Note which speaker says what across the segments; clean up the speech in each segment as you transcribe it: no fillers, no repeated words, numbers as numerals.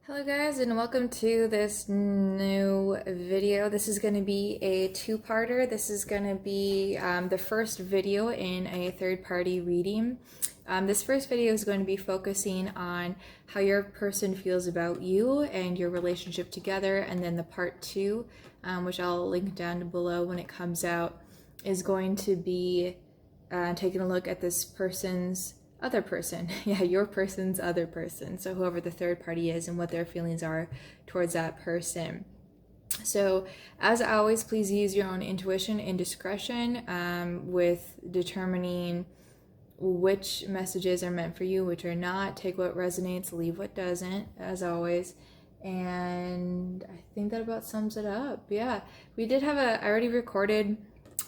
Speaker 1: Hello guys, and welcome to this new video. This is going to be a two-parter. This is going to be the first video in a third-party reading. This first video is going to be focusing on how your person feels about you and your relationship together, and then the part two, which I'll link down below when it comes out, is going to be taking a look at this person's other person. Yeah, your person's other person. So whoever the third party is and what their feelings are towards that person. So as always, please use your own intuition and discretion with determining which messages are meant for you, which are not. Take what resonates, leave what doesn't, as always. And I think that about sums it up. Yeah, we did have I already recorded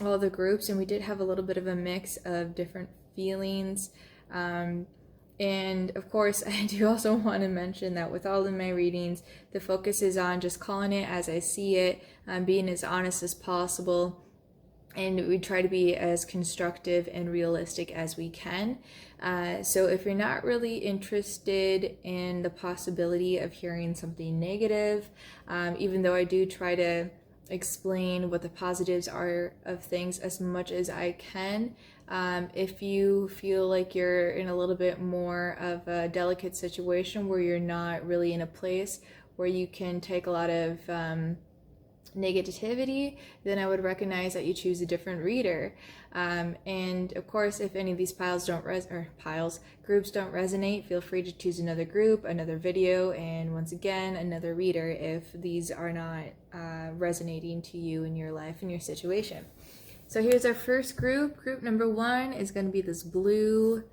Speaker 1: all the groups, and we did have a little bit of a mix of different feelings. And of course, I do also want to mention that with all of my readings, the focus is on just calling it as I see it, being as honest as possible, and we try to be as constructive and realistic as we can. So if you're not really interested in the possibility of hearing something negative, even though I do try to explain what the positives are of things as much as I can, if you feel like you're in a little bit more of a delicate situation where you're not really in a place where you can take a lot of negativity, then I would recognize that you choose a different reader. And of course, if any of these groups don't resonate, feel free to choose another group, another video, and once again, another reader if these are not resonating to you in your life and your situation. So here's our first group. Group number one is going to be this blue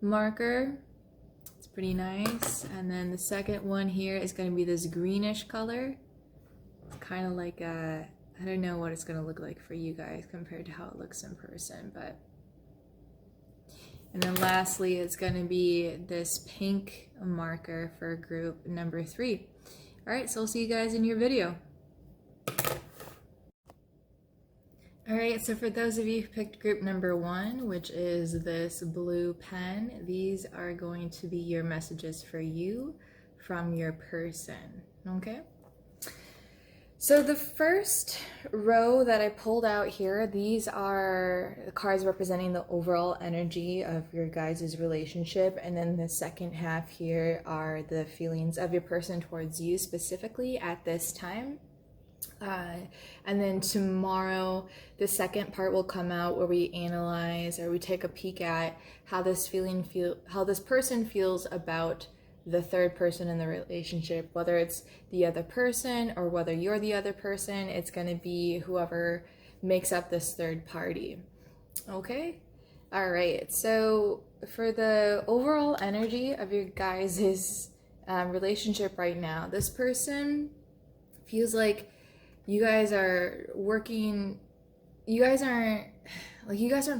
Speaker 1: marker. It's pretty nice. And then the second one here is going to be this greenish color. It's kind of like I don't know what it's going to look like for you guys compared to how it looks in person, but. And then lastly, it's going to be this pink marker for group number three. All right, so I'll see you guys in your video. All right, so for those of you who picked group number one, which is this blue pen, these are going to be your messages for you from your person, okay? So the first row that I pulled out here, these are the cards representing the overall energy of your guys' relationship. And then the second half here are the feelings of your person towards you specifically at this time. And then tomorrow, the second part will come out where we analyze or we take a peek at how this person feels about the third person in the relationship, whether it's the other person or whether you're the other person. It's going to be whoever makes up this third party. Okay? All right. So for the overall energy of your guys' relationship right now, this person feels like you guys are working, you guys aren't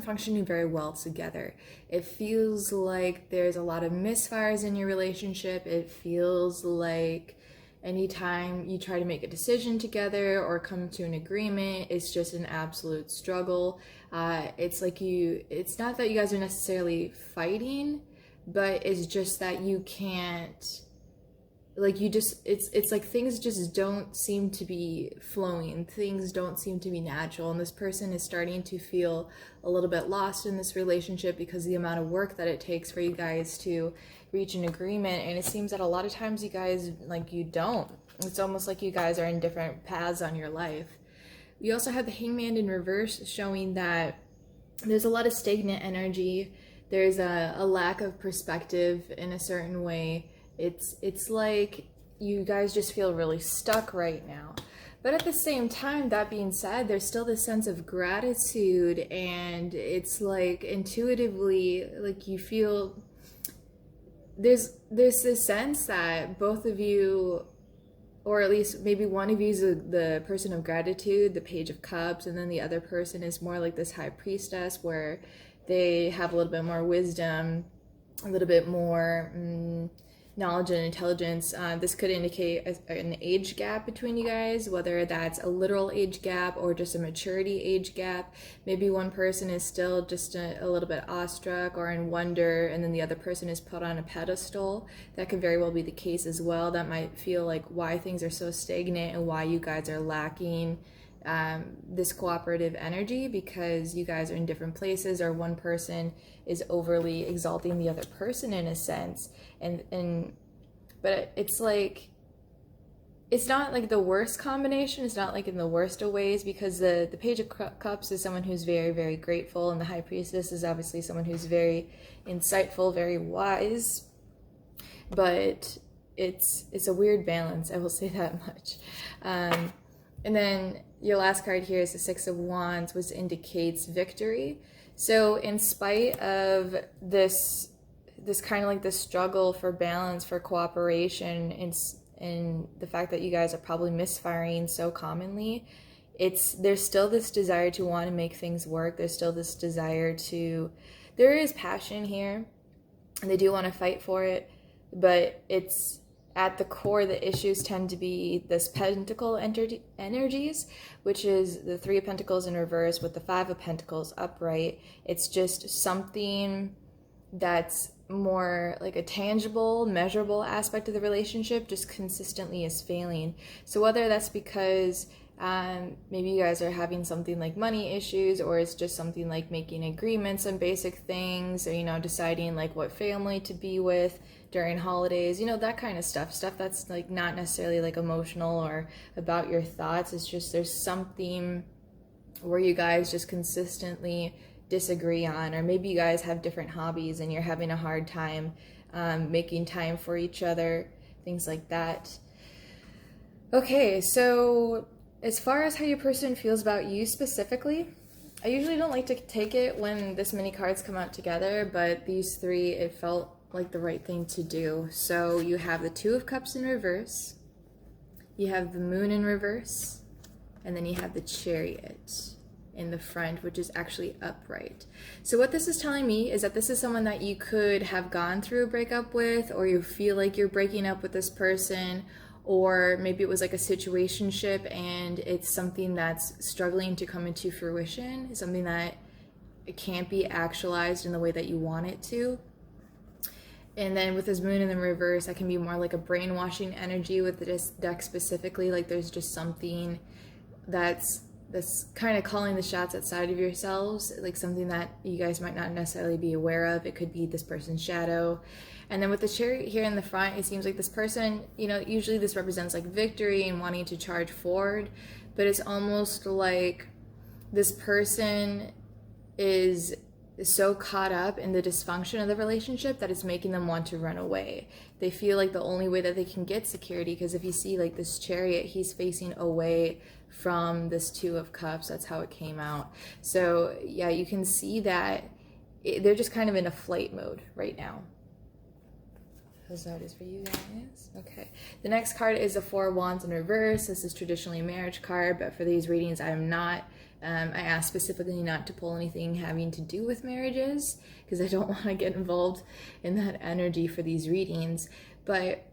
Speaker 1: functioning very well together. It feels like there's a lot of misfires in your relationship. It feels like anytime you try to make a decision together or come to an agreement, it's just an absolute struggle. It's not that you guys are necessarily fighting, but it's just that you can't, it's like things just don't seem to be flowing. Things don't seem to be natural. And this person is starting to feel a little bit lost in this relationship because of the amount of work that it takes for you guys to reach an agreement. And it seems that a lot of times you guys, you don't. It's almost like you guys are in different paths on your life. We also have the Hangman in reverse, showing that there's a lot of stagnant energy. There's a lack of perspective in a certain way. It's like you guys just feel really stuck right now. But at the same time, that being said, there's still this sense of gratitude, and it's like intuitively, like you feel there's this sense that both of you, or at least maybe one of you is the person of gratitude, the Page of Cups, and then the other person is more like this High Priestess, where they have a little bit more wisdom, a little bit more knowledge and intelligence. This could indicate an age gap between you guys, whether that's a literal age gap or just a maturity age gap. Maybe one person is still just a little bit awestruck or in wonder, and then the other person is put on a pedestal. That could very well be the case as well. That might feel like why things are so stagnant and why you guys are lacking this cooperative energy, because you guys are in different places, or one person is overly exalting the other person in a sense, but it's like, it's not like the worst combination. It's not like in the worst of ways, because the Page of Cups is someone who's very, very grateful, and the High Priestess is obviously someone who's very insightful, very wise, but it's a weird balance, I will say that much. And then your last card here is the Six of Wands, which indicates victory. So in spite of this kind of like the struggle for balance, for cooperation, and the fact that you guys are probably misfiring so commonly, there's still this desire to want to make things work. There's still this desire there is passion here, and they do want to fight for it, but it's at the core, the issues tend to be this pentacle energies, which is the Three of Pentacles in reverse with the Five of Pentacles upright. It's just something that's more like a tangible, measurable aspect of the relationship just consistently is failing. So whether that's because maybe you guys are having something like money issues, or it's just something like making agreements on basic things, or, deciding like what family to be with during holidays, that kind of stuff that's like not necessarily like emotional or about your thoughts. It's just there's something where you guys just consistently disagree on, or maybe you guys have different hobbies and you're having a hard time making time for each other, things like that. Okay, so as far as how your person feels about you specifically, I usually don't like to take it when this many cards come out together, but these three, it felt like the right thing to do. So you have the Two of Cups in reverse, you have the Moon in reverse, and then you have the Chariot in the front, which is actually upright. So what this is telling me is that this is someone that you could have gone through a breakup with, or you feel like you're breaking up with this person, or maybe it was like a situationship and it's something that's struggling to come into fruition, something that it can't be actualized in the way that you want it to. And then with this Moon in the reverse, that can be more like a brainwashing energy with this deck specifically. Like there's just something that's kind of calling the shots outside of yourselves, like something that you guys might not necessarily be aware of. It could be this person's shadow. And then with the Chariot here in the front, it seems like this person, usually this represents like victory and wanting to charge forward, but it's almost like this person is so caught up in the dysfunction of the relationship that it's making them want to run away. They feel like the only way that they can get security, because if you see like this Chariot, he's facing away from this Two of Cups. That's how it came out. So yeah, you can see that they're just kind of in a flight mode right now. That's how it is for you guys. Okay. The next card is the Four of Wands in reverse. This is traditionally a marriage card, but for these readings, I am not. I asked specifically not to pull anything having to do with marriages, because I don't want to get involved in that energy for these readings. But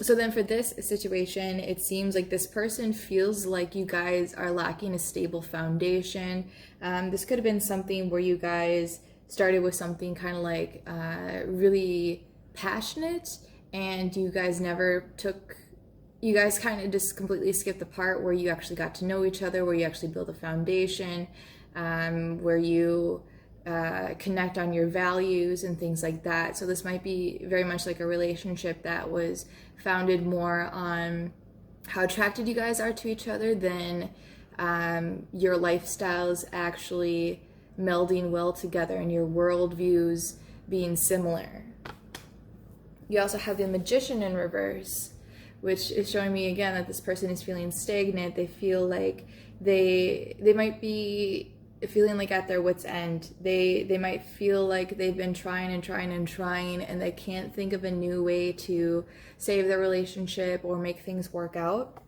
Speaker 1: so then for this situation, it seems like this person feels like you guys are lacking a stable foundation. This could have been something where you guys started with something kind of like really passionate, and you guys kind of just completely skipped the part where you actually got to know each other, where you actually build a foundation, where you connect on your values and things like that. So this might be very much like a relationship that was founded more on how attracted you guys are to each other than your lifestyles actually melding well together and your worldviews being similar. You also have the Magician in reverse, which is showing me again that this person is feeling stagnant. They feel like they might be feeling like at their wit's end. They might feel like they've been trying and they can't think of a new way to save their relationship or make things work out.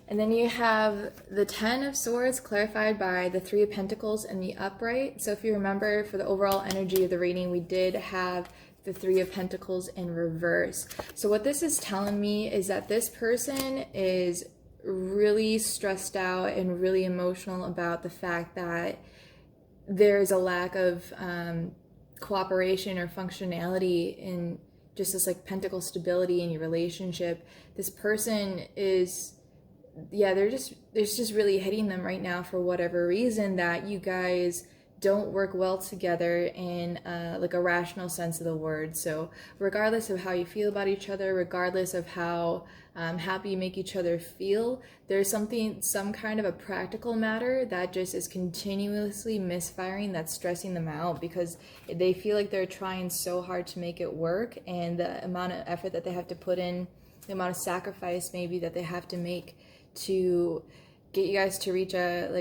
Speaker 1: And then you have the Ten of Swords clarified by the Three of Pentacles in the upright. So if you remember, for the overall energy of the reading, we did have the Three of Pentacles in reverse. So what this is telling me is that this person is really stressed out and really emotional about the fact that there's a lack of cooperation or functionality in just this like pentacle stability in your relationship. This person is, yeah, it's just really hitting them right now for whatever reason, that you guys don't work well together in like a rational sense of the word. So regardless of how you feel about each other, regardless of how happy you make each other feel, there's some kind of a practical matter that just is continuously misfiring, that's stressing them out, because they feel like they're trying so hard to make it work, and the amount of effort that they have to put in, the amount of sacrifice maybe that they have to make to get you guys to reach an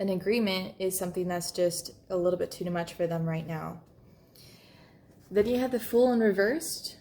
Speaker 1: agreement is something that's just a little bit too much for them right now. Then you have the Fool in reverse,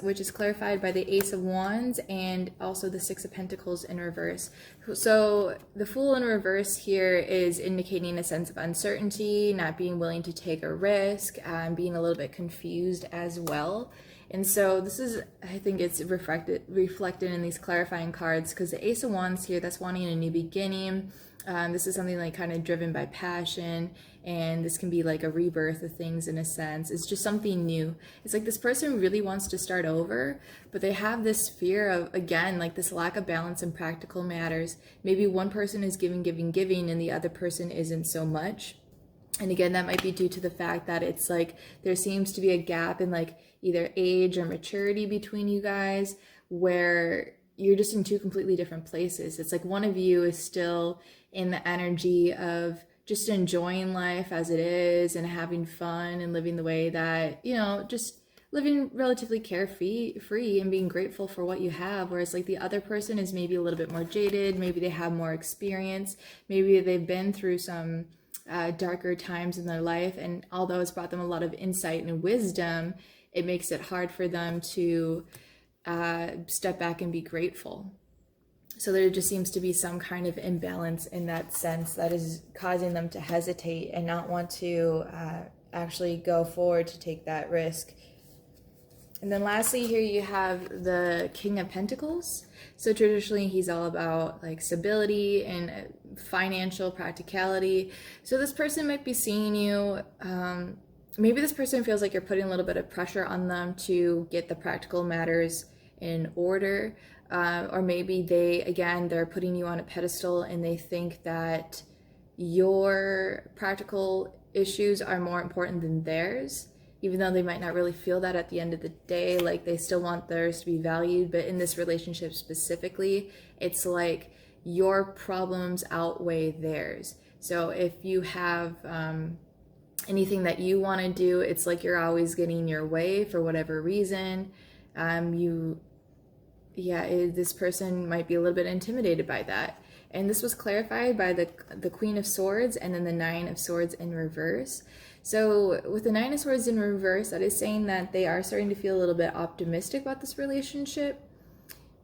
Speaker 1: which is clarified by the Ace of Wands and also the Six of Pentacles in reverse. So the Fool in reverse here is indicating a sense of uncertainty, not being willing to take a risk, being a little bit confused as well. And so this is, I think it's reflected in these clarifying cards, because the Ace of Wands here, that's wanting a new beginning. This is something like kind of driven by passion, and this can be like a rebirth of things in a sense. It's just something new. It's like this person really wants to start over, but they have this fear of, again, like this lack of balance in practical matters. Maybe one person is giving, and the other person isn't so much. And again, that might be due to the fact that it's like there seems to be a gap in like either age or maturity between you guys, where you're just in two completely different places. It's like one of you is still in the energy of just enjoying life as it is and having fun and living the way that, you know, just living relatively carefree and being grateful for what you have. Whereas like the other person is maybe a little bit more jaded. Maybe they have more experience. Maybe they've been through some darker times in their life. And although it's brought them a lot of insight and wisdom, it makes it hard for them to step back and be grateful. So there just seems to be some kind of imbalance in that sense that is causing them to hesitate and not want to actually go forward to take that risk. And then lastly, here you have the King of Pentacles. So traditionally, he's all about like stability and financial practicality. So this person might be seeing you, maybe this person feels like you're putting a little bit of pressure on them to get the practical matters in order. Or maybe they're putting you on a pedestal and they think that your practical issues are more important than theirs, even though they might not really feel that at the end of the day. Like they still want theirs to be valued, but in this relationship specifically, it's like your problems outweigh theirs. So if you have anything that you want to do, it's like you're always getting your way for whatever reason. This person might be a little bit intimidated by that. And this was clarified by the Queen of Swords and then the Nine of Swords in reverse. So with the Nine of Swords in reverse, that is saying that they are starting to feel a little bit optimistic about this relationship.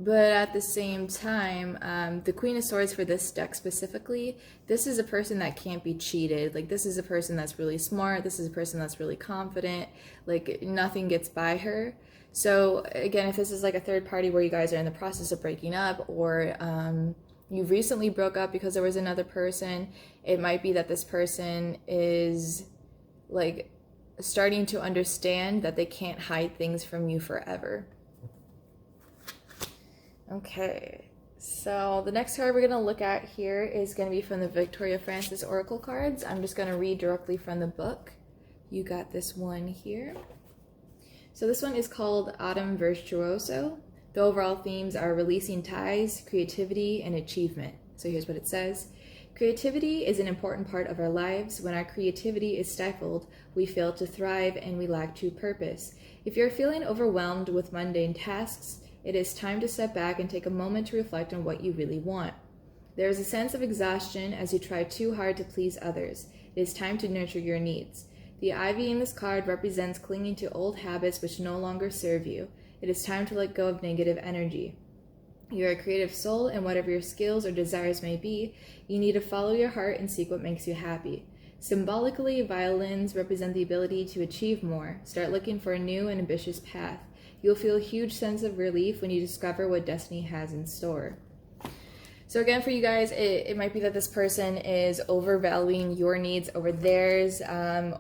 Speaker 1: But at the same time, the Queen of Swords for this deck specifically, this is a person that can't be cheated. Like this is a person that's really smart. This is a person that's really confident. Like nothing gets by her. So again, if this is like a third party where you guys are in the process of breaking up, or you recently broke up because there was another person, it might be that this person is like starting to understand that they can't hide things from you forever. Okay, so the next card we're going to look at here is going to be from the Victoria Francis Oracle cards. I'm just going to read directly from the book. You got this one here. So this one is called Autumn Virtuoso. The overall themes are releasing ties, creativity, and achievement. So here's what it says. Creativity is an important part of our lives. When our creativity is stifled, we fail to thrive and we lack true purpose. If you're feeling overwhelmed with mundane tasks, it is time to step back and take a moment to reflect on what you really want. There is a sense of exhaustion as you try too hard to please others. It is time to nurture your needs. The ivy in this card represents clinging to old habits which no longer serve you. It is time to let go of negative energy. You're a creative soul, and whatever your skills or desires may be, you need to follow your heart and seek what makes you happy. Symbolically, violins represent the ability to achieve more. Start looking for a new and ambitious path. You'll feel a huge sense of relief when you discover what destiny has in store. So again, for you guys, it might be that this person is overvaluing your needs over theirs,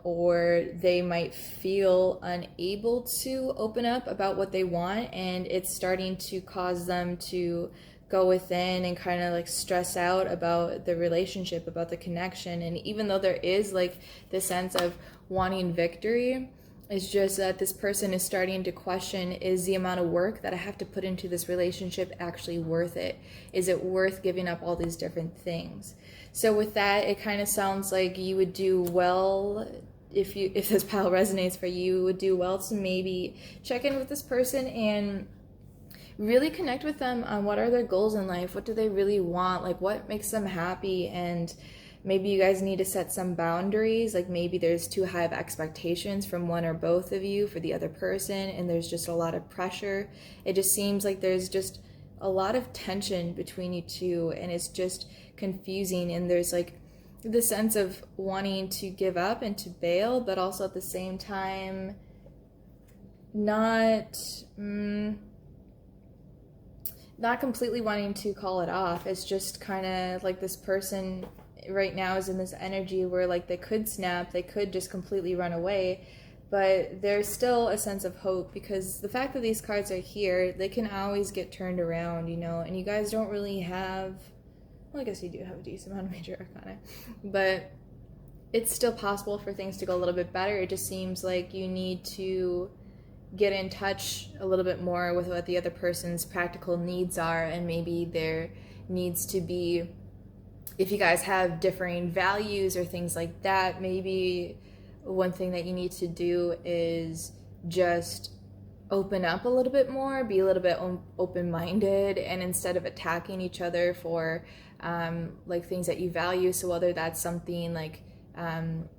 Speaker 1: or they might feel unable to open up about what they want, and it's starting to cause them to go within and kind of like stress out about the relationship, about the connection. And even though there is like the sense of wanting victory, it's just that this person is starting to question, is the amount of work that I have to put into this relationship actually worth it? Is it worth giving up all these different things? So with that, it kind of sounds like you would do well, if this pile resonates for you, you would do well to maybe check in with this person and really connect with them on what are their goals in life, what do they really want, like what makes them happy. And maybe you guys need to set some boundaries, like maybe there's too high of expectations from one or both of you for the other person, and there's just a lot of pressure. It just seems like there's just a lot of tension between you two, and it's just confusing, and there's like the sense of wanting to give up and to bail, but also at the same time not completely wanting to call it off. It's just kind of like this person right now is in this energy where like they could snap, they could just completely run away, but there's still a sense of hope, because the fact that these cards are here, they can always get turned around, you know. And you guys don't really have, well, I guess you do have a decent amount of major arcana, but it's still possible for things to go a little bit better. It just seems like you need to get in touch a little bit more with what the other person's practical needs are, and maybe there needs to be, if you guys have differing values or things like that, maybe one thing that you need to do is just open up a little bit more, be a little bit open-minded, and instead of attacking each other for like things that you value, so whether that's something like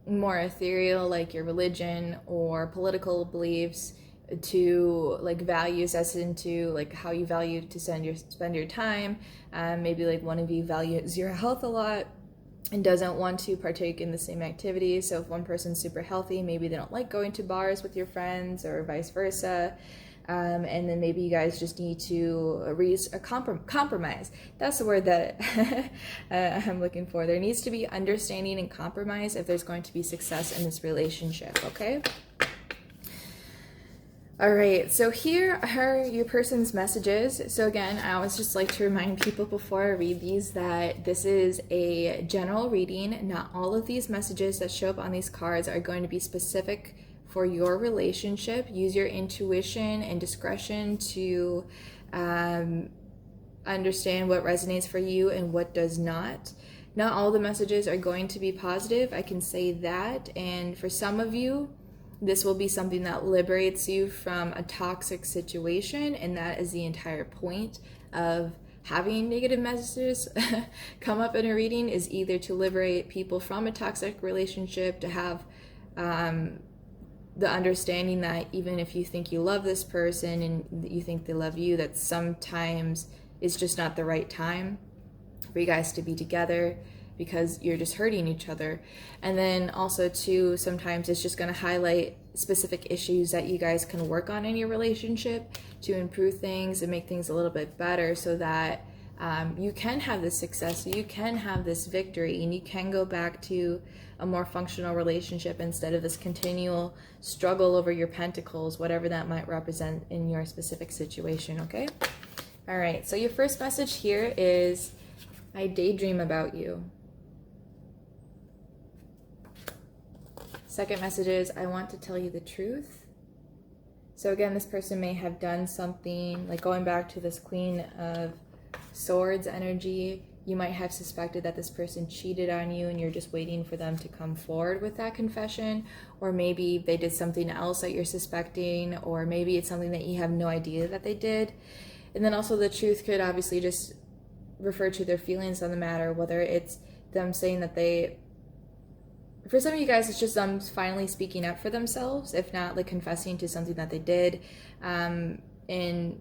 Speaker 1: more ethereal like your religion or political beliefs, to like values as into like how you value to spend your time. Maybe like one of you values your health a lot and doesn't want to partake in the same activities. So if one person's super healthy, maybe they don't like going to bars with your friends, or vice versa. And then maybe you guys just need to compromise. That's the word that I'm looking for. There needs to be understanding and compromise if there's going to be success in this relationship, okay? All right, so here are your person's messages. So again, I always just like to remind people before I read these that this is a general reading. Not all of these messages that show up on these cards are going to be specific for your relationship. Use your intuition and discretion to understand what resonates for you and what does not. Not all the messages are going to be positive, I can say that. And for some of you, this will be something that liberates you from a toxic situation, and that is the entire point of having negative messages come up in a reading, is either to liberate people from a toxic relationship, to have the understanding that even if you think you love this person and you think they love you, that sometimes it's just not the right time for you guys to be together, because you're just hurting each other. And then also too, sometimes it's just going to highlight specific issues that you guys can work on in your relationship to improve things and make things a little bit better, so that you can have this success, you can have this victory, and you can go back to a more functional relationship instead of this continual struggle over your pentacles, whatever that might represent in your specific situation, okay? All right, so your first message here is, I daydream about you. Second message is, I want to tell you the truth. So again, this person may have done something, like going back to this Queen of Swords energy, you might have suspected that this person cheated on you and you're just waiting for them to come forward with that confession. Or maybe they did something else that you're suspecting, or maybe it's something that you have no idea that they did. And then also the truth could obviously just refer to their feelings on the matter, whether it's them saying that for some of you guys, it's just them finally speaking up for themselves, if not like confessing to something that they did, and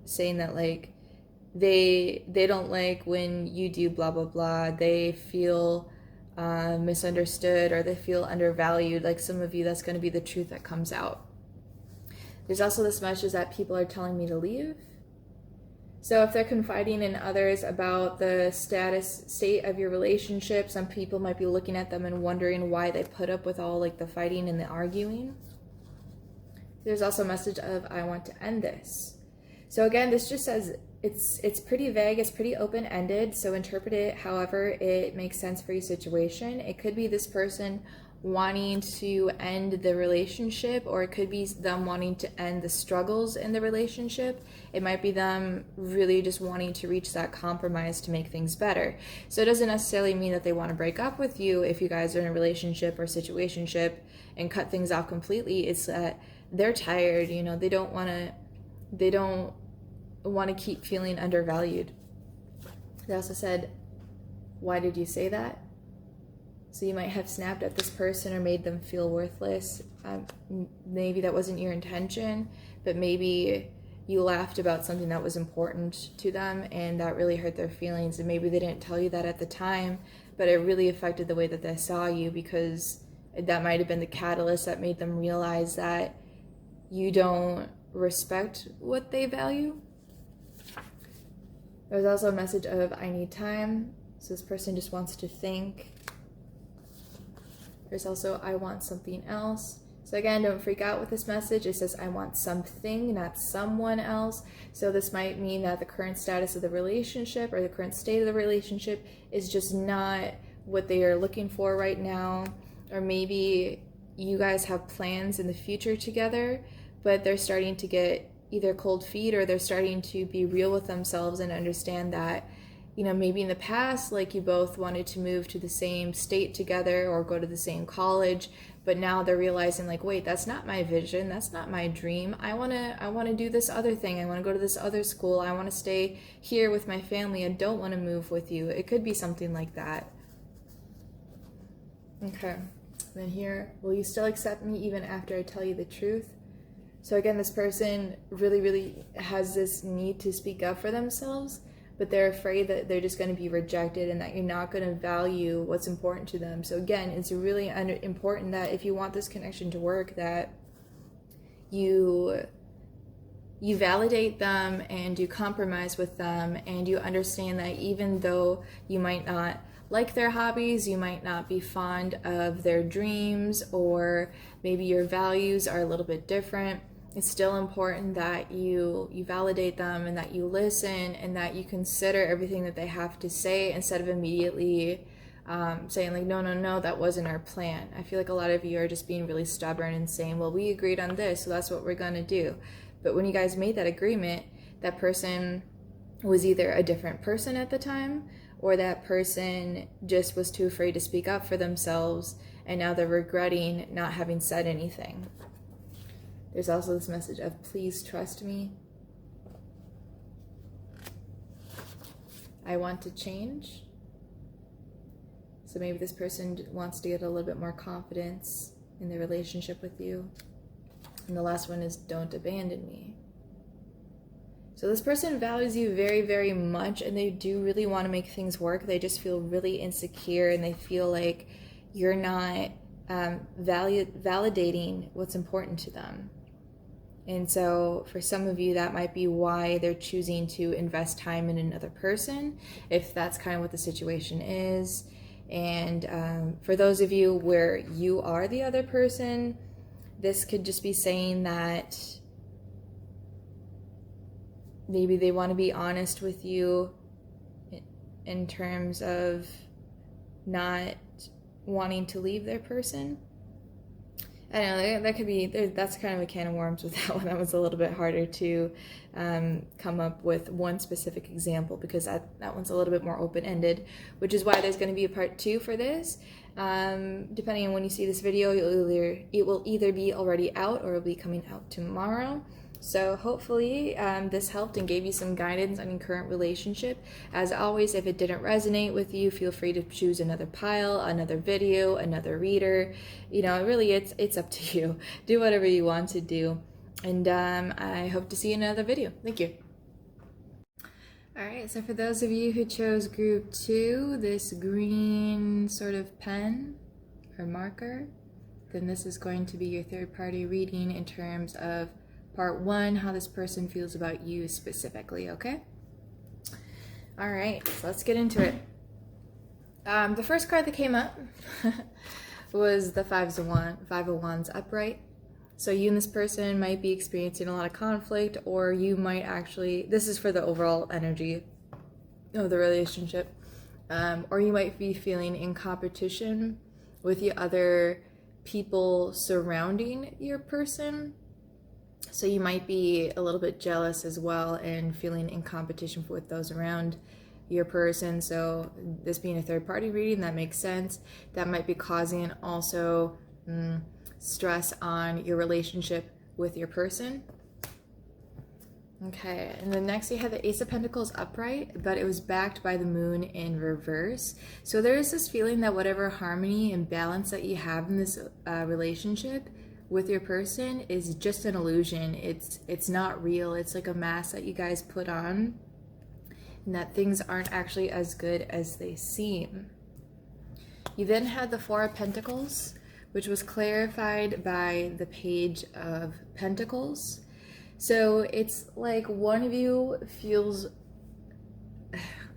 Speaker 1: saying that like they don't like when you do blah blah blah. They feel misunderstood, or they feel undervalued. Like some of you, that's going to be the truth that comes out. There's also this message that people are telling me to leave. So if they're confiding in others about the state of your relationship, some people might be looking at them and wondering why they put up with all like the fighting and the arguing. There's also a message of, I want to end this. So again, this just says it's pretty vague, it's pretty open-ended, so interpret it however it makes sense for your situation. It could be this person wanting to end the relationship, or it could be them wanting to end the struggles in the relationship. It might be them really just wanting to reach that compromise to make things better. So it doesn't necessarily mean that they want to break up with you if you guys are in a relationship or situationship and cut things off completely. It's that they're tired, you know, they don't want to keep feeling undervalued. They also said, why did you say that? So you might have snapped at this person or made them feel worthless. Maybe that wasn't your intention, but maybe you laughed about something that was important to them and that really hurt their feelings. And maybe they didn't tell you that at the time, but it really affected the way that they saw you, because that might have been the catalyst that made them realize that you don't respect what they value. There's also a message of, I need time. So this person just wants to think. There's also, I want something else. So again, don't freak out with this message. It says, I want something, not someone else. So this might mean that the current status of the relationship or the current state of the relationship is just not what they are looking for right now. Or maybe you guys have plans in the future together, but they're starting to get either cold feet, or they're starting to be real with themselves and understand that, you know, maybe in the past, like you both wanted to move to the same state together or go to the same college, but now they're realizing like, wait, that's not my vision. That's not my dream. I want to do this other thing. I want to go to this other school. I want to stay here with my family. I don't want to move with you. It could be something like that. Okay. Then here, will you still accept me even after I tell you the truth? So again, this person really has this need to speak up for themselves, but they're afraid that they're just going to be rejected and that you're not going to value what's important to them. So again, it's really important that if you want this connection to work, that you validate them and you compromise with them, and you understand that even though you might not like their hobbies, you might not be fond of their dreams, or maybe your values are a little bit different, it's still important that you validate them and that you listen and that you consider everything that they have to say, instead of immediately saying like, no, that wasn't our plan. I feel like a lot of you are just being really stubborn and saying, well, we agreed on this, so that's what we're gonna do. But when you guys made that agreement, that person was either a different person at the time, or that person just was too afraid to speak up for themselves, and now they're regretting not having said anything. There's also this message of, please trust me. I want to change. So maybe this person wants to get a little bit more confidence in their relationship with you. And the last one is, don't abandon me. So this person values you very much, and they do really want to make things work. They just feel really insecure, and they feel like you're not validating what's important to them. And so for some of you, that might be why they're choosing to invest time in another person, if that's kind of what the situation is. And for those of you where you are the other person, this could just be saying that maybe they want to be honest with you in terms of not wanting to leave their person. I don't know, that could be, that's kind of a can of worms with that one. That was a little bit harder to come up with one specific example, because that one's a little bit more open-ended, which is why there's going to be a part 2 for this. Depending on when you see this video, it will either be already out or it will be coming out tomorrow. So hopefully this helped and gave you some guidance on your current relationship. As always, if it didn't resonate with you, feel free to choose another pile, another video, another reader. You know, really it's up to you. Do whatever you want to do. And I hope to see you in another video. Thank you. All right, so for those of you who chose group 2, this green sort of pen or marker, then this is going to be your third party reading in terms of part 1, how this person feels about you specifically, okay? All right, so let's get into it. The first card that came up was the Five of Wands upright. So you and this person might be experiencing a lot of conflict, or you might actually, this is for the overall energy of the relationship, or you might be feeling in competition with the other people surrounding your person. So you might be a little bit jealous as well and feeling in competition with those around your person. So this being a third party reading, that makes sense. That might be causing also stress on your relationship with your person. Okay, and then next you have the Ace of Pentacles upright, but it was backed by the Moon in reverse. So there is this feeling that whatever harmony and balance that you have in this relationship with your person is just an illusion. It's not real. It's like a mask that you guys put on, and that things aren't actually as good as they seem. You then had the Four of Pentacles, which was clarified by the Page of Pentacles. So it's like one of you feels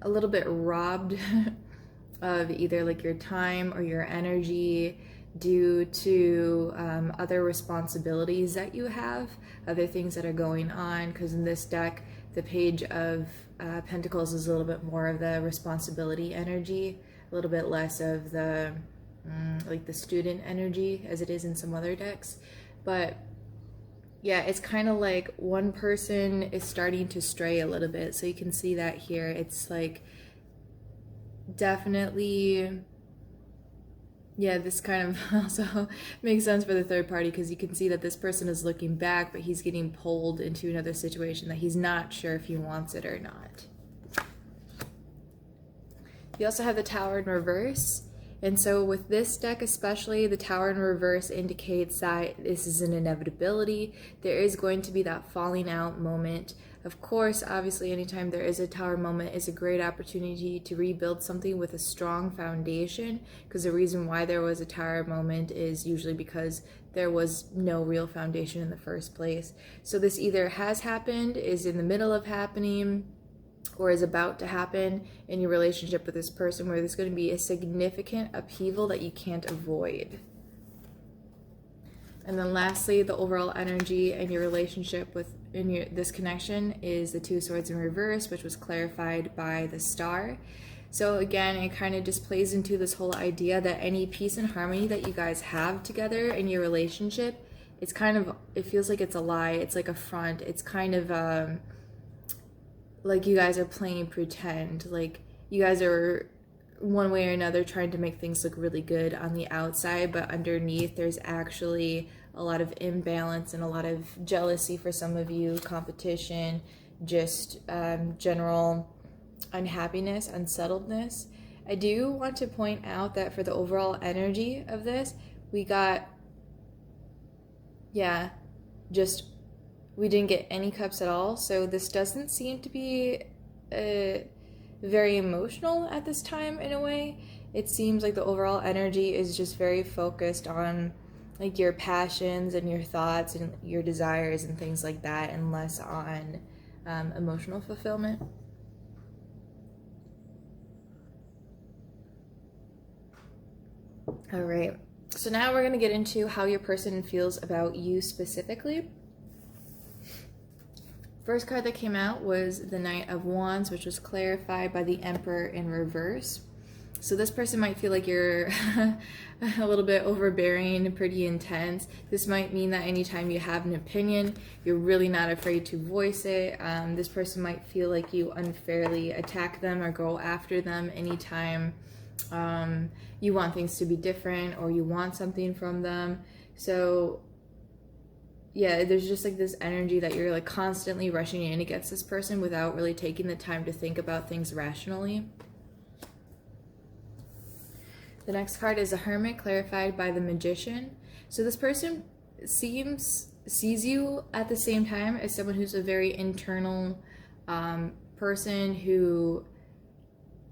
Speaker 1: a little bit robbed of either like your time or your energy due to other responsibilities that you have, other things that are going on, because in this deck, the Page of Pentacles is a little bit more of the responsibility energy, a little bit less of the like the student energy as it is in some other decks. But yeah, it's kind of like one person is starting to stray a little bit. So you can see that here. It's like definitely, yeah, this kind of also makes sense for the third party, because you can see that this person is looking back, but he's getting pulled into another situation that he's not sure if he wants it or not. You also have the Tower in reverse. And so with this deck especially, the Tower in reverse indicates that this is an inevitability. There is going to be that falling out moment. Of course, obviously, anytime there is a Tower moment is a great opportunity to rebuild something with a strong foundation, because the reason why there was a Tower moment is usually because there was no real foundation in the first place. So this either has happened, is in the middle of happening, or is about to happen in your relationship with this person, where there's going to be a significant upheaval that you can't avoid. And then lastly, the overall energy in your relationship with this connection is the Two of Swords in reverse, which was clarified by the Star. So again, it kind of just plays into this whole idea that any peace and harmony that you guys have together in your relationship, it's kind of, it feels like it's a lie. It's like a front. It's kind of like you guys are playing pretend, like you guys are one way or another trying to make things look really good on the outside, but underneath there's actually a lot of imbalance and a lot of jealousy for some of you, competition, just general unhappiness, unsettledness. I do want to point out that for the overall energy of this, we got, yeah, just we didn't get any cups at all. So this doesn't seem to be very emotional at this time in a way. It seems like the overall energy is just very focused on like your passions and your thoughts and your desires and things like that, and less on emotional fulfillment. All right, so now we're going to get into how your person feels about you specifically. First card that came out was the Knight of Wands, which was clarified by the Emperor in reverse. So this person might feel like you're a little bit overbearing, pretty intense. This might mean that anytime you have an opinion, you're really not afraid to voice it. This person might feel like you unfairly attack them or go after them anytime you want things to be different or you want something from them. So yeah, there's just like this energy that you're like constantly rushing in against this person without really taking the time to think about things rationally. The next card is a Hermit, clarified by the Magician. So this person sees you at the same time as someone who's a very internal person who,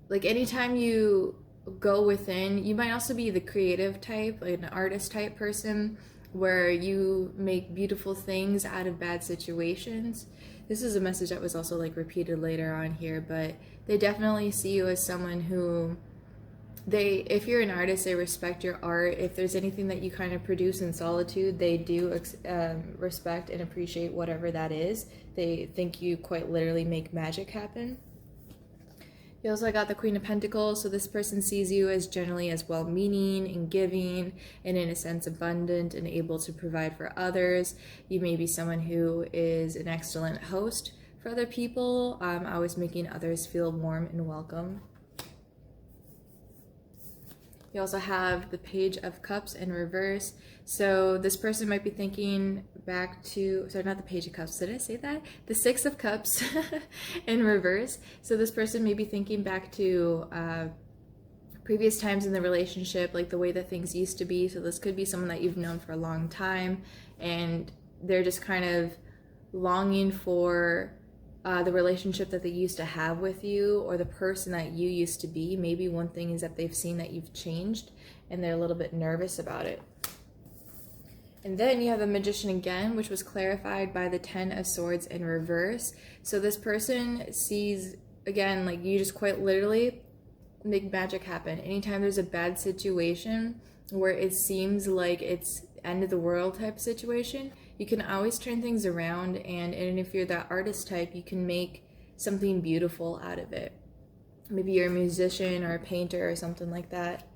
Speaker 1: like, anytime you go within, you might also be the creative type, like an artist type person, where you make beautiful things out of bad situations. This is a message that was also like repeated later on here, but they definitely see you as someone who, if you're an artist, they respect your art. If there's anything that you kind of produce in solitude, they do respect and appreciate whatever that is. They think you quite literally make magic happen. You also got the Queen of Pentacles, so this person sees you as generally as well-meaning and giving, and in a sense abundant and able to provide for others. You may be someone who is an excellent host for other people, always making others feel warm and welcome. You also have the Page of Cups in reverse. So this person might be thinking back to, sorry, not the Page of Cups, did I say that? The Six of Cups in reverse. So this person may be thinking back to previous times in the relationship, like the way that things used to be. So this could be someone that you've known for a long time, and they're just kind of longing for the relationship that they used to have with you, or the person that you used to be. Maybe one thing is that they've seen that you've changed and they're a little bit nervous about it. And then you have the Magician again, which was clarified by the Ten of Swords in reverse. So this person sees, again, like you just quite literally make magic happen. Anytime there's a bad situation where it seems like it's end of the world type situation, you can always turn things around, and if you're that artist type, you can make something beautiful out of it. Maybe you're a musician or a painter or something like that,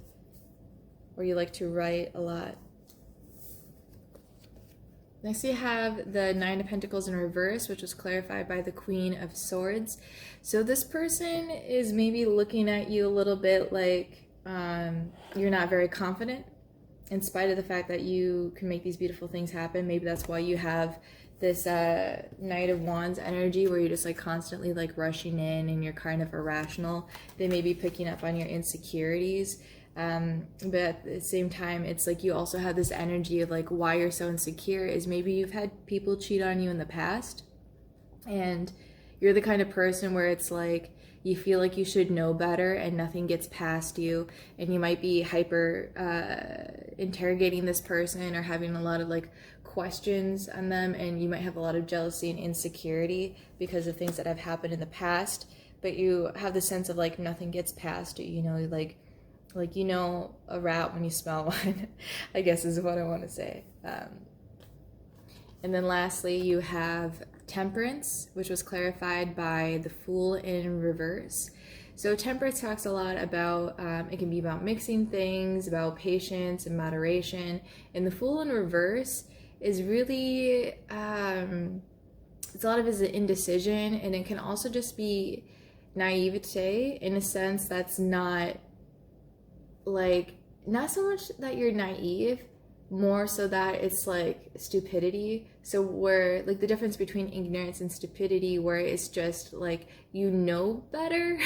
Speaker 1: or you like to write a lot. Next you have the Nine of Pentacles in reverse, which was clarified by the Queen of Swords. So this person is maybe looking at you a little bit like you're not very confident, in spite of the fact that you can make these beautiful things happen. Maybe that's why you have this Knight of Wands energy, where you're just like constantly like rushing in and you're kind of irrational. They may be picking up on your insecurities. But at the same time, it's like you also have this energy of like why you're so insecure is maybe you've had people cheat on you in the past, and you're the kind of person where it's like you feel like you should know better and nothing gets past you, and you might be hyper interrogating this person or having a lot of like questions on them, and you might have a lot of jealousy and insecurity because of things that have happened in the past, but you have the sense of like nothing gets past you, you know, like you know a rat when you smell one, I guess is what I want to say. And then lastly, you have Temperance, which was clarified by the Fool in reverse. So Temperance talks a lot about, it can be about mixing things, about patience and moderation. And the Fool in reverse is really, it's a lot of it is indecision, and it can also just be naivete in a sense that's not like, not so much that you're naive, more so that it's like stupidity. So where like the difference between ignorance and stupidity, where it's just like you know better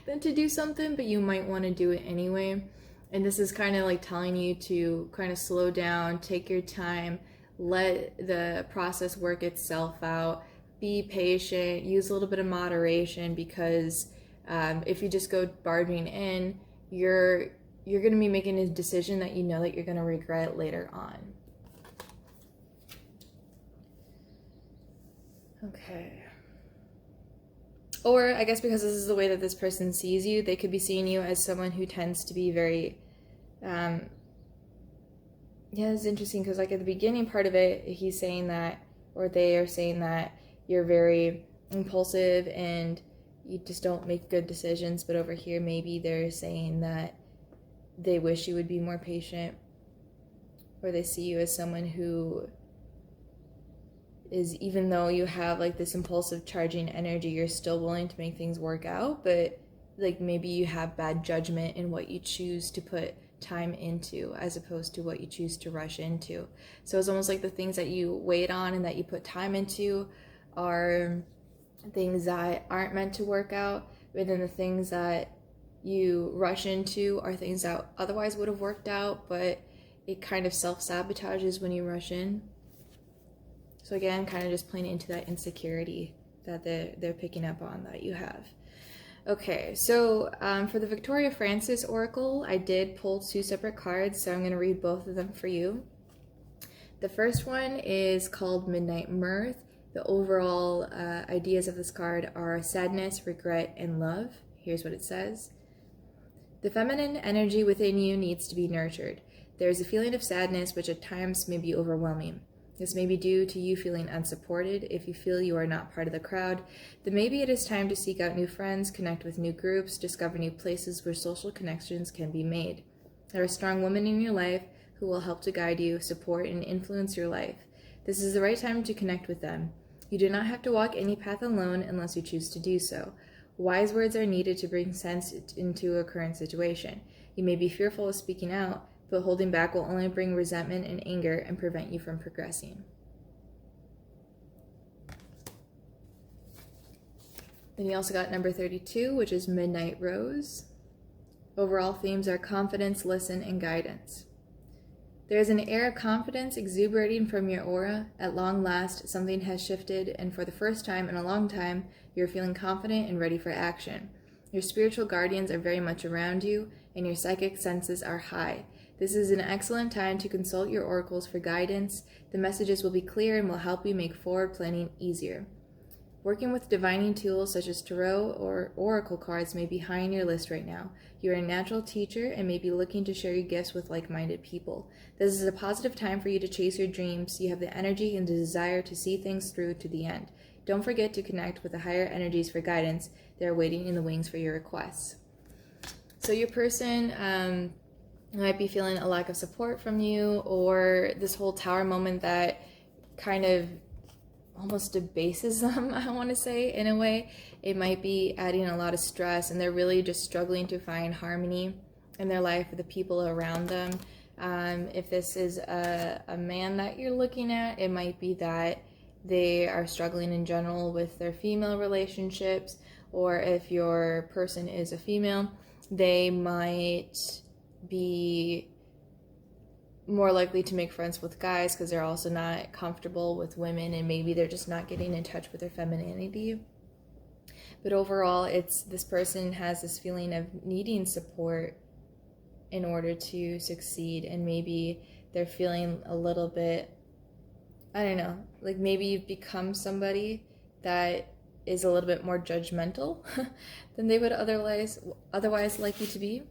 Speaker 1: than to do something, but you might want to do it anyway. And this is kind of like telling you to kind of slow down, take your time, let the process work itself out, be patient, use a little bit of moderation, because if you just go barging in, you're going to be making a decision that you know that you're going to regret later on. Okay. Or I guess because this is the way that this person sees you, they could be seeing you as someone who tends to be very, yeah, it's interesting because like at the beginning part of it, he's saying that, or they are saying that you're very impulsive and you just don't make good decisions. But over here, maybe they're saying that they wish you would be more patient, or they see you as someone who is, even though you have like this impulsive charging energy, you're still willing to make things work out, but like maybe you have bad judgment in what you choose to put time into as opposed to what you choose to rush into. So it's almost like the things that you wait on and that you put time into are things that aren't meant to work out, but then the things that you rush into are things that otherwise would have worked out, but it kind of self-sabotages when you rush in. So again, kind of just playing into that insecurity that they're picking up on that you have. Okay, so for the Victoria Francis Oracle, I did pull 2 separate cards, so I'm going to read both of them for you. The first one is called Midnight Mirth. The overall ideas of this card are sadness, regret, and love. Here's what it says. The feminine energy within you needs to be nurtured. There is a feeling of sadness which at times may be overwhelming. This may be due to you feeling unsupported. If you feel you are not part of the crowd, then maybe it is time to seek out new friends, connect with new groups, discover new places where social connections can be made. There are strong women in your life who will help to guide you, support, and influence your life. This is the right time to connect with them. You do not have to walk any path alone unless you choose to do so. Wise words are needed to bring sense into a current situation. You may be fearful of speaking out, but holding back will only bring resentment and anger and prevent you from progressing. Then you also got number 32, which is Midnight Rose. Overall themes are confidence, listen, and guidance. There is an air of confidence exuberating from your aura. At long last, something has shifted, and for the first time in a long time, you're feeling confident and ready for action. Your spiritual guardians are very much around you, and your psychic senses are high. This is an excellent time to consult your oracles for guidance. The messages will be clear and will help you make forward planning easier. Working with divining tools such as tarot or oracle cards may be high on your list right now. You are a natural teacher and may be looking to share your gifts with like-minded people. This is a positive time for you to chase your dreams. You have the energy and the desire to see things through to the end. Don't forget to connect with the higher energies for guidance. They're waiting in the wings for your requests. So your person might be feeling a lack of support from you, or this whole tower moment that kind of almost debases them, I want to say, in a way. It might be adding a lot of stress, and they're really just struggling to find harmony in their life with the people around them. If this is a man that you're looking at, it might be that they are struggling in general with their female relationships, or if your person is a female, they might be more likely to make friends with guys because they're also not comfortable with women, and maybe they're just not getting in touch with their femininity. But overall, this person has this feeling of needing support in order to succeed, and maybe they're feeling a little bit, I don't know, like maybe you've become somebody that is a little bit more judgmental than they would otherwise like you to be.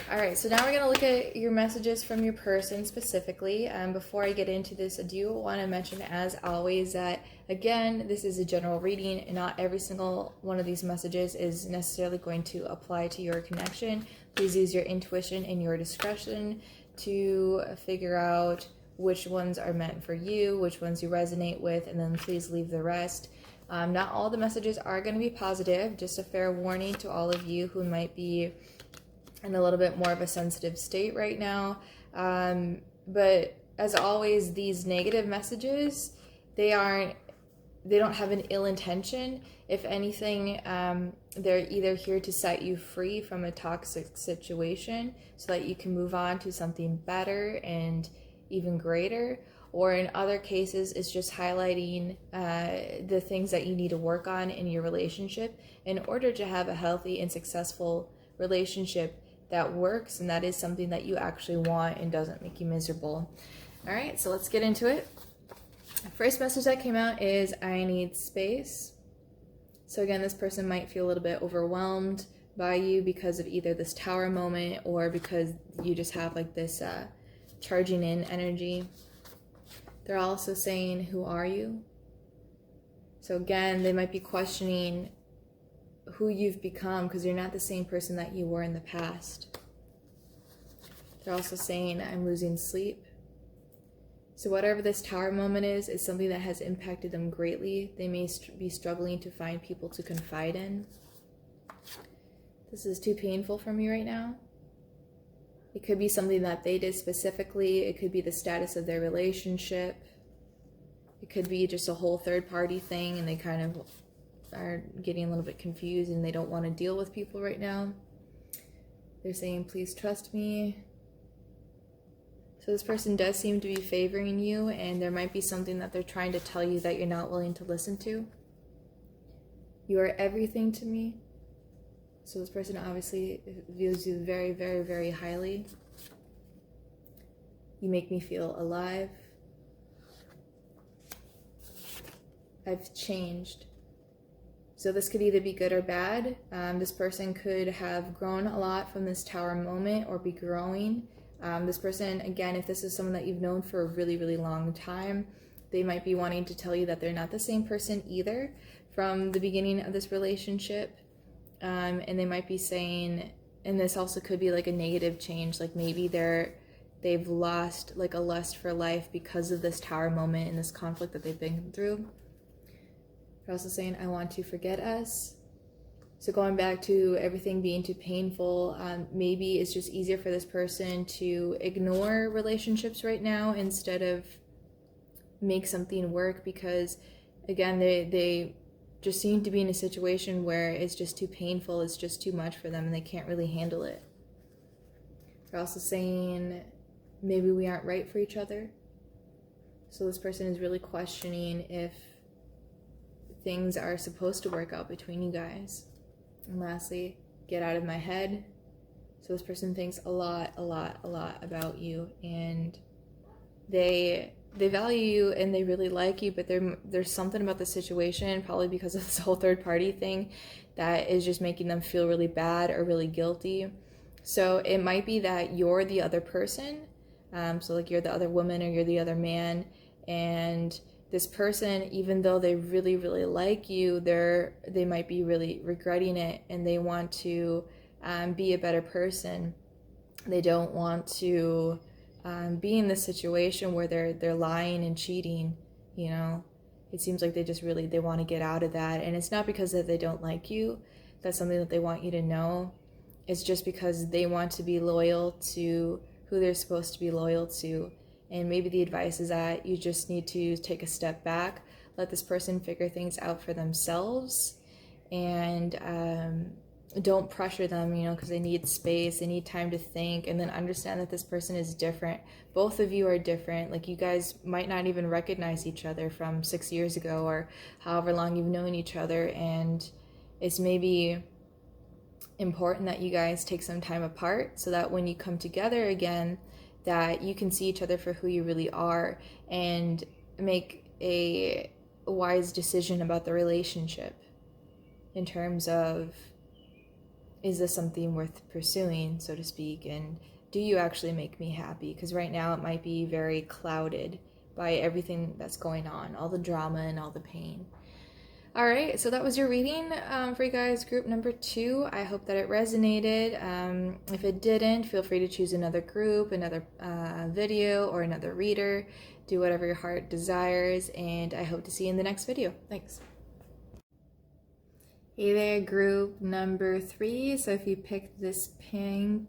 Speaker 1: All right, so now we're going to look at your messages from your person specifically. Before I get into this, I do want to mention, as always, that, again, this is a general reading, and not every single one of these messages is necessarily going to apply to your connection. Please use your intuition and your discretion to figure out which ones are meant for you, which ones you resonate with, and then please leave the rest. Not all the messages are going to be positive, just a fair warning to all of you who might be in a little bit more of a sensitive state right now. But as always, these negative messages, they don't have an ill intention. If anything, they're either here to set you free from a toxic situation so that you can move on to something better and even greater, or in other cases, it's just highlighting the things that you need to work on in your relationship in order to have a healthy and successful relationship that works, and that is something that you actually want and doesn't make you miserable. All right, so let's get into it. The first message that came out is, I need space. So again, this person might feel a little bit overwhelmed by you because of either this tower moment or because you just have like this charging in energy. They're also saying, who are you? So again, they might be questioning who you've become, because you're not the same person that you were in the past. They're also saying, I'm losing sleep. So whatever this tower moment is something that has impacted them greatly. They may be struggling to find people to confide in. This is too painful for me right now. It could be something that they did specifically. It could be the status of their relationship. It could be just a whole third-party thing, and they kind of are getting a little bit confused and they don't want to deal with people right now. They're saying, please trust me. So this person does seem to be favoring you, and there might be something that they're trying to tell you that you're not willing to listen to. You are everything to me. So this person obviously views you very, very, very highly. You make me feel alive. I've changed. So this could either be good or bad. This person could have grown a lot from this Tower moment or be growing. This person, again, if this is someone that you've known for a really, really long time, they might be wanting to tell you that they're not the same person either from the beginning of this relationship. And they might be saying, and this also could be like a negative change, like maybe they've lost like a lust for life because of this Tower moment and this conflict that they've been through. They're also saying, I want to forget us. So going back to everything being too painful, maybe it's just easier for this person to ignore relationships right now instead of make something work, because again, they just seem to be in a situation where it's just too painful, it's just too much for them and they can't really handle it. They're also saying maybe we aren't right for each other. So this person is really questioning if things are supposed to work out between you guys. And lastly, get out of my head. So this person thinks a lot about you, and they value you and they really like you, but there's something about the situation, probably because of this whole third party thing, that is just making them feel really bad or really guilty. So it might be that you're the other person, so like you're the other woman or you're the other man, and this person, even though they really, really like you, they might be really regretting it, and they want to be a better person. They don't want to be in this situation where they're lying and cheating. You know, it seems like they want to get out of that, and it's not because that they don't like you. That's something that they want you to know. It's just because they want to be loyal to who they're supposed to be loyal to. And maybe the advice is that you just need to take a step back, let this person figure things out for themselves, and don't pressure them, you know, because they need space, they need time to think, and then understand that this person is different. Both of you are different. Like, you guys might not even recognize each other from 6 years ago or however long you've known each other, and it's maybe important that you guys take some time apart so that when you come together again, that you can see each other for who you really are and make a wise decision about the relationship in terms of, is this something worth pursuing, so to speak, and do you actually make me happy? Because right now it might be very clouded by everything that's going on, all the drama and all the pain. All right, so that was your reading for you guys, group number 2. I hope that it resonated. If it didn't, feel free to choose another group, another video, or another reader. Do whatever your heart desires, and I hope to see you in the next video. Thanks. Hey there, group number 3. So if you picked this pink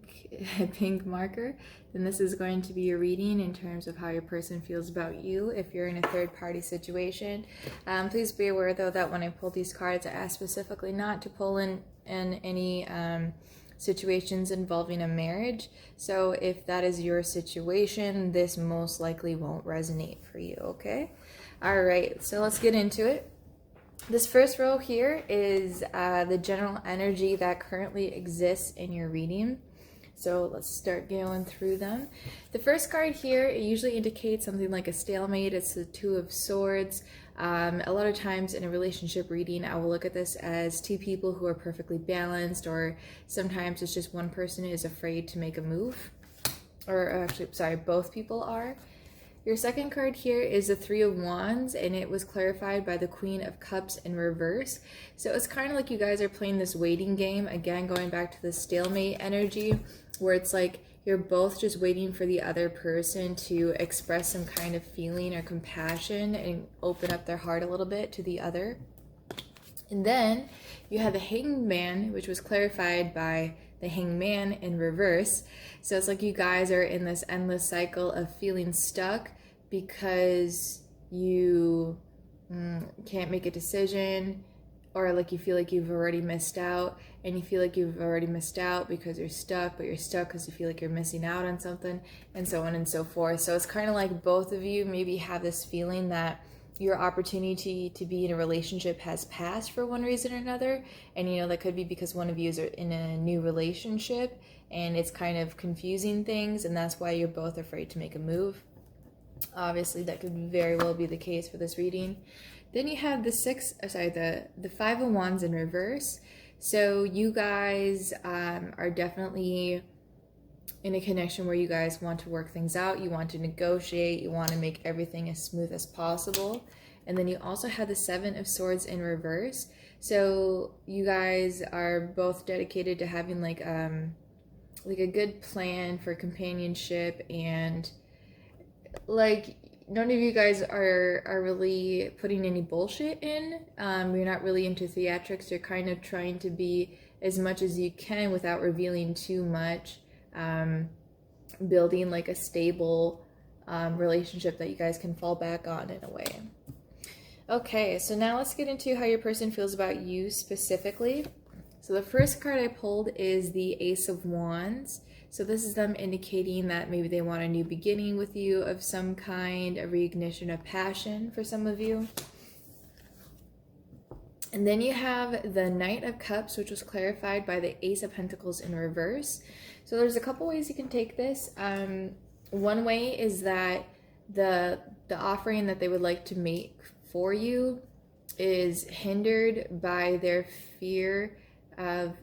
Speaker 1: marker, then this is going to be your reading in terms of how your person feels about you if you're in a third-party situation. Please be aware, though, that when I pull these cards, I ask specifically not to pull in any situations involving a marriage. So if that is your situation, this most likely won't resonate for you, okay? All right, so let's get into it. This first row here is the general energy that currently exists in your reading. So let's start going through them. The first card here, it usually indicates something like a stalemate. It's the 2 of Swords. A lot of times in a relationship reading, I will look at this as 2 people who are perfectly balanced, or sometimes it's just one person is afraid to make a move. Or actually, sorry, both people are. Your second card here is the 3 of Wands, and it was clarified by the Queen of Cups in reverse. So it's kind of like you guys are playing this waiting game, again going back to the stalemate energy, where it's like you're both just waiting for the other person to express some kind of feeling or compassion and open up their heart a little bit to the other. And then you have the Hanged Man, which was clarified by the Hanged Man in reverse. So it's like you guys are in this endless cycle of feeling stuck because you can't make a decision, or like you feel like you've already missed out, and you feel like you've already missed out because you're stuck, but you're stuck because you feel like you're missing out on something, and so on and so forth. So it's kind of like both of you maybe have this feeling that your opportunity to be in a relationship has passed for one reason or another. And that could be because one of you is in a new relationship and it's kind of confusing things, and that's why you're both afraid to make a move. Obviously that could very well be the case for this reading. Then you have the Five of Wands in reverse. So you guys are definitely in a connection where you guys want to work things out, you want to negotiate, you want to make everything as smooth as possible. And then you also have the Seven of Swords in reverse. So you guys are both dedicated to having like a good plan for companionship, and like none of you guys are really putting any bullshit in. You're not really into theatrics. You're kind of trying to be as much as you can without revealing too much. Building like a stable relationship that you guys can fall back on in a way. Okay, so now let's get into how your person feels about you specifically. So the first card I pulled is the Ace of Wands. So this is them indicating that maybe they want a new beginning with you of some kind, a reignition of passion for some of you. And then you have the Knight of Cups, which was clarified by the Ace of Pentacles in reverse. So there's a couple ways you can take this. One way is that the offering that they would like to make for you is hindered by their fear of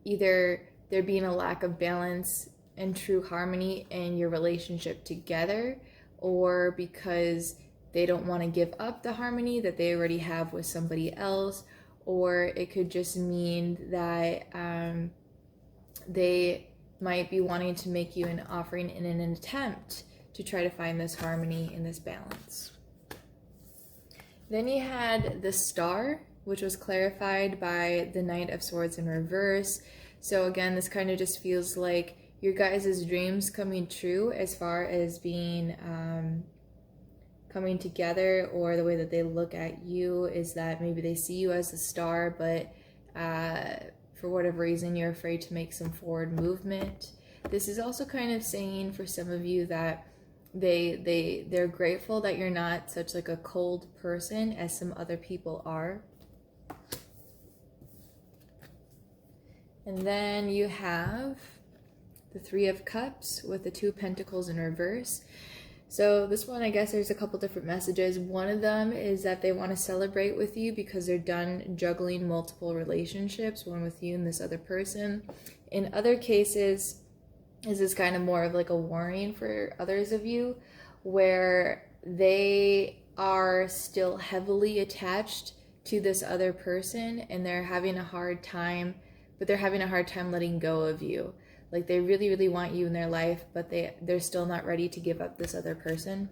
Speaker 1: either there being a lack of balance and true harmony in your relationship together, or because they don't want to give up the harmony that they already have with somebody else, or it could just mean that they might be wanting to make you an offering in an attempt to try to find this harmony and this balance. Then you had the Star, which was clarified by the Knight of Swords in reverse. So again, this kind of just feels like your guys' dreams coming true as far as being coming together, or the way that they look at you is that maybe they see you as a star, but for whatever reason you're afraid to make some forward movement. This is also kind of saying for some of you that they're grateful that you're not such like a cold person as some other people are. And then you have the Three of Cups with the Two of Pentacles in reverse. So this one, I guess there's a couple different messages. One of them is that they want to celebrate with you because they're done juggling multiple relationships, one with you and this other person. In other cases, this is kind of more of like a warning for others of you, where they are still heavily attached to this other person and they're having a hard time, but they're having a hard time letting go of you. Like they really, really want you in their life, but they're still not ready to give up this other person.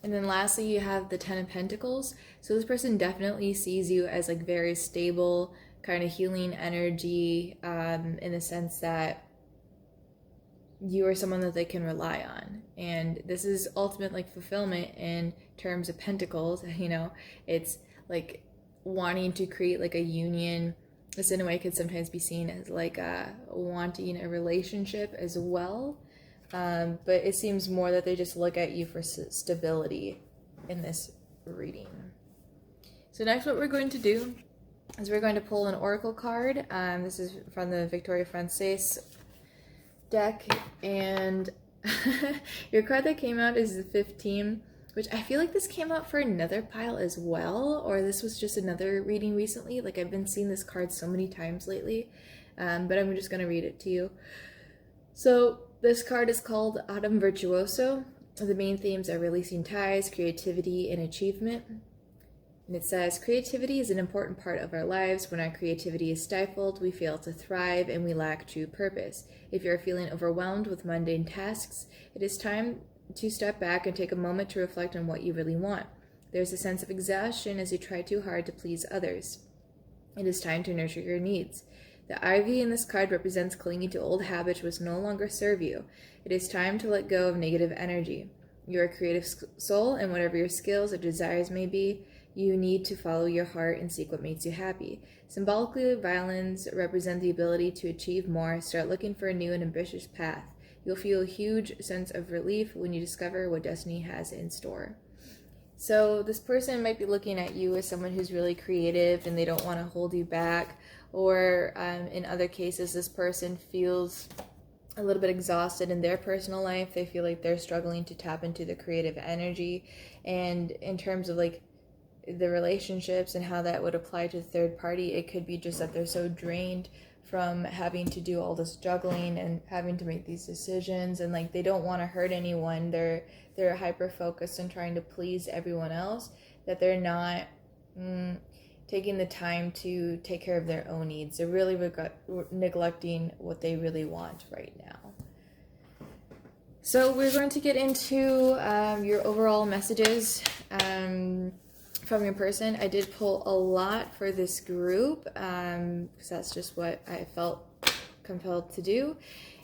Speaker 1: And then lastly, you have the Ten of Pentacles. So this person definitely sees you as like very stable, kind of healing energy, in the sense that you are someone that they can rely on. And this is ultimate like fulfillment in terms of pentacles. It's like wanting to create like a union. This in a way could sometimes be seen as like wanting a relationship as well, but it seems more that they just look at you for stability in this reading. So next what we're going to do is we're going to pull an oracle card. This is from the Victoria Francaise deck, and your card that came out is the 15, which I feel like this came out for another pile as well, or this was just another reading recently. Like I've been seeing this card so many times lately, but I'm just going to read it to you. So this card is called Autumn Virtuoso. The main themes are releasing ties, creativity, and achievement. And it says, creativity is an important part of our lives. When our creativity is stifled, we fail to thrive and we lack true purpose. If you're feeling overwhelmed with mundane tasks, it is time to step back and take a moment to reflect on what you really want. There's a sense of exhaustion as you try too hard to please others. It is time to nurture your needs. The ivy in this card represents clinging to old habits which no longer serve you. It is time to let go of negative energy. You're a creative soul, and whatever your skills or desires may be, you need to follow your heart and seek what makes you happy. Symbolically, violins represent the ability to achieve more. Start looking for a new and ambitious path. You'll feel a huge sense of relief when you discover what destiny has in store. So this person might be looking at you as someone who's really creative and they don't want to hold you back. Or in other cases, this person feels a little bit exhausted in their personal life. They feel like they're struggling to tap into the creative energy. And in terms of like the relationships and how that would apply to the third party, it could be just that they're so drained from having to do all this juggling and having to make these decisions, and like they don't want to hurt anyone. They're hyper focused on trying to please everyone else, that they're not taking the time to take care of their own needs. They're really neglecting what they really want right now. So we're going to get into your overall messages from your person. I did pull a lot for this group because that's just what I felt compelled to do.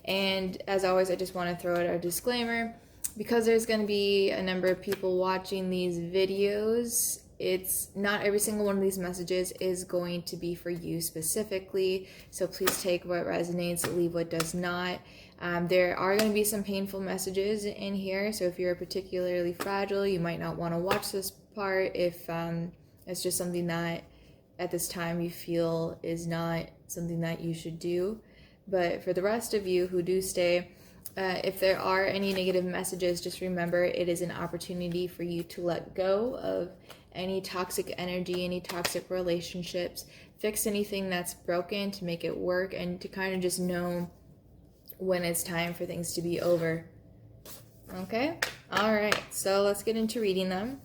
Speaker 1: And as always, I just want to throw out a disclaimer. Because there's going to be a number of people watching these videos, it's not every single one of these messages is going to be for you specifically. So please take what resonates, leave what does not. There are going to be some painful messages in here. So if you're particularly fragile, you might not want to watch this part if it's just something that at this time you feel is not something that you should do. But for the rest of you who do stay, if there are any negative messages, just remember it is an opportunity for you to let go of any toxic energy, any toxic relationships, fix anything that's broken to make it work, and to kind of just know when it's time for things to be over. Okay? All right, so let's get into reading them.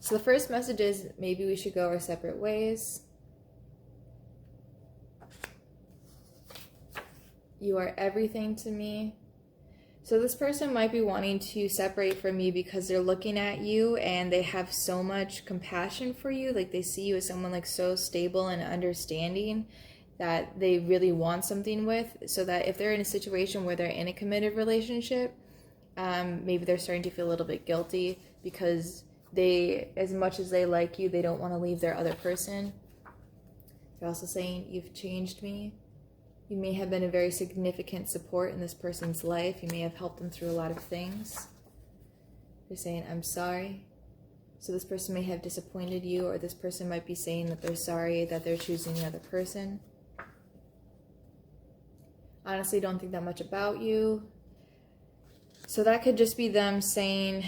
Speaker 1: So the first message is, maybe we should go our separate ways. You are everything to me. So this person might be wanting to separate from you because they're looking at you and they have so much compassion for you. Like they see you as someone like so stable and understanding that they really want something with. So that if they're in a situation where they're in a committed relationship, maybe they're starting to feel a little bit guilty because they, as much as they like you, they don't want to leave their other person. They're also saying, you've changed me. You may have been a very significant support in this person's life. You may have helped them through a lot of things. They're saying, I'm sorry. So this person may have disappointed you, or this person might be saying that they're sorry that they're choosing the other person. Honestly, don't think that much about you. So that could just be them saying,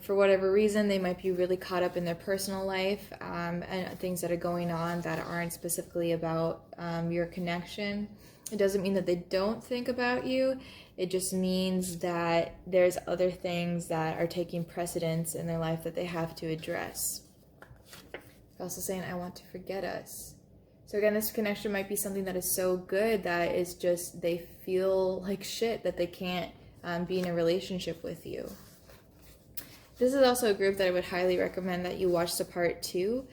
Speaker 1: for whatever reason, they might be really caught up in their personal life and things that are going on that aren't specifically about your connection. It doesn't mean that they don't think about you. It just means that there's other things that are taking precedence in their life that they have to address. They're also saying, I want to forget us. So again, this connection might be something that is so good that is just, they feel like shit that they can't be in a relationship with you. This is also a group that I would highly recommend that you watch the part 2,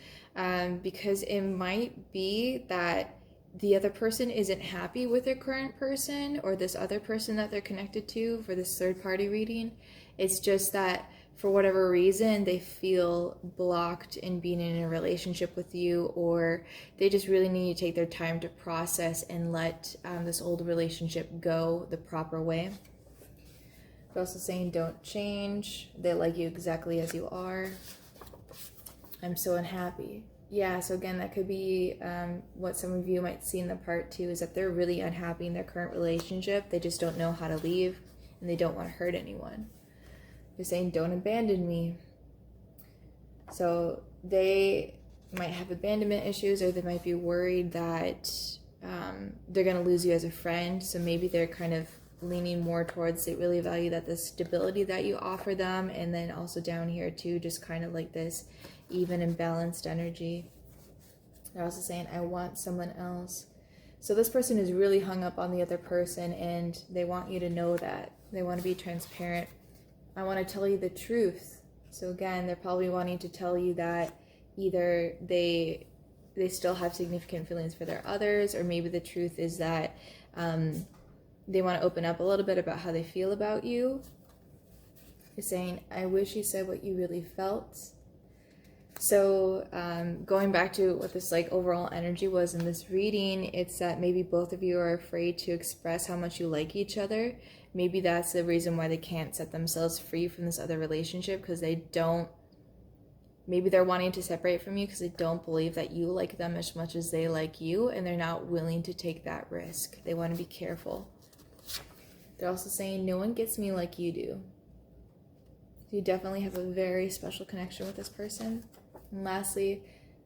Speaker 1: because it might be that the other person isn't happy with their current person or this other person that they're connected to for this third party reading. It's just that for whatever reason they feel blocked in being in a relationship with you, or they just really need to take their time to process and let this old relationship go the proper way. They're also saying, don't change. They like you exactly as you are. I'm so unhappy. Yeah, so again, that could be what some of you might see in the part 2, is that they're really unhappy in their current relationship. They just don't know how to leave, and they don't want to hurt anyone. They're saying, don't abandon me. So they might have abandonment issues, or they might be worried that they're going to lose you as a friend. So maybe they're kind of leaning more towards, they really value that the stability that you offer them, and then also down here too, just kind of like this even and balanced energy. They're also saying, I want someone else. So this person is really hung up on the other person, and they want you to know that. They want to be transparent. I want to tell you the truth. So again, they're probably wanting to tell you that either they still have significant feelings for their others, or maybe the truth is that they want to open up a little bit about how they feel about you. You're saying, I wish you said what you really felt. So going back to what this like overall energy was in this reading, it's that maybe both of you are afraid to express how much you like each other. Maybe that's the reason why they can't set themselves free from this other relationship, because they don't maybe they're wanting to separate from you because they don't believe that you like them as much as they like you, and they're not willing to take that risk. They want to be careful. They're also saying, no one gets me like you do. You definitely have a very special connection with this person. And lastly,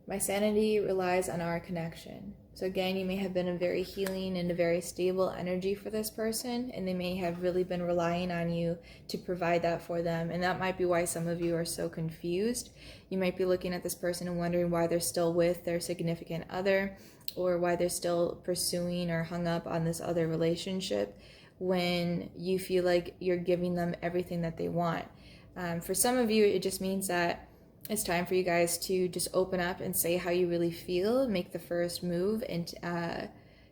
Speaker 1: my sanity relies on our connection. So again, you may have been a very healing and a very stable energy for this person, and they may have really been relying on you to provide that for them. And that might be why some of you are so confused. You might be looking at this person and wondering why they're still with their significant other, or why they're still pursuing or hung up on this other relationship when you feel like you're giving them everything that they want. For some of you, it just means that it's time for you guys to just open up and say how you really feel, make the first move, and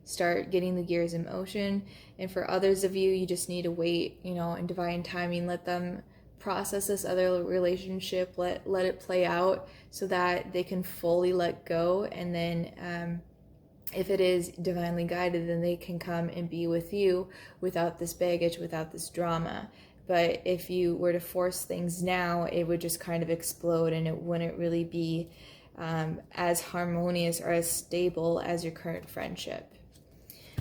Speaker 1: start getting the gears in motion. And for others of you, you just need to wait, in divine timing, let them process this other relationship, let it play out so that they can fully let go. And then if it is divinely guided, then they can come and be with you without this baggage, without this drama. But if you were to force things now, it would just kind of explode, and it wouldn't really be as harmonious or as stable as your current friendship.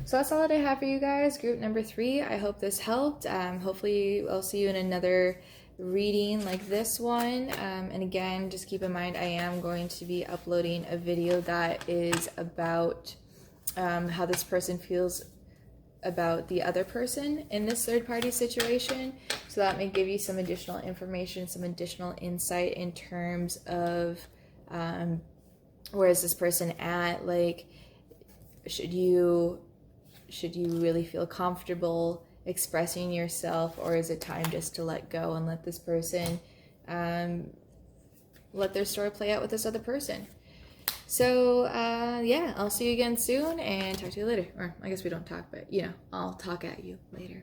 Speaker 1: So that's all that I have for you guys. Group number 3. I hope this helped. Hopefully I'll see you in another reading like this one. And again, just keep in mind, I am going to be uploading a video that is about how this person feels about the other person in this third-party situation. So that may give you some additional information, some additional insight in terms of where is this person at? Like, should you really feel comfortable expressing yourself, or is it time just to let go and let this person let their story play out with this other person? So, yeah, I'll see you again soon and talk to you later. Or I guess we don't talk, but, I'll talk at you later.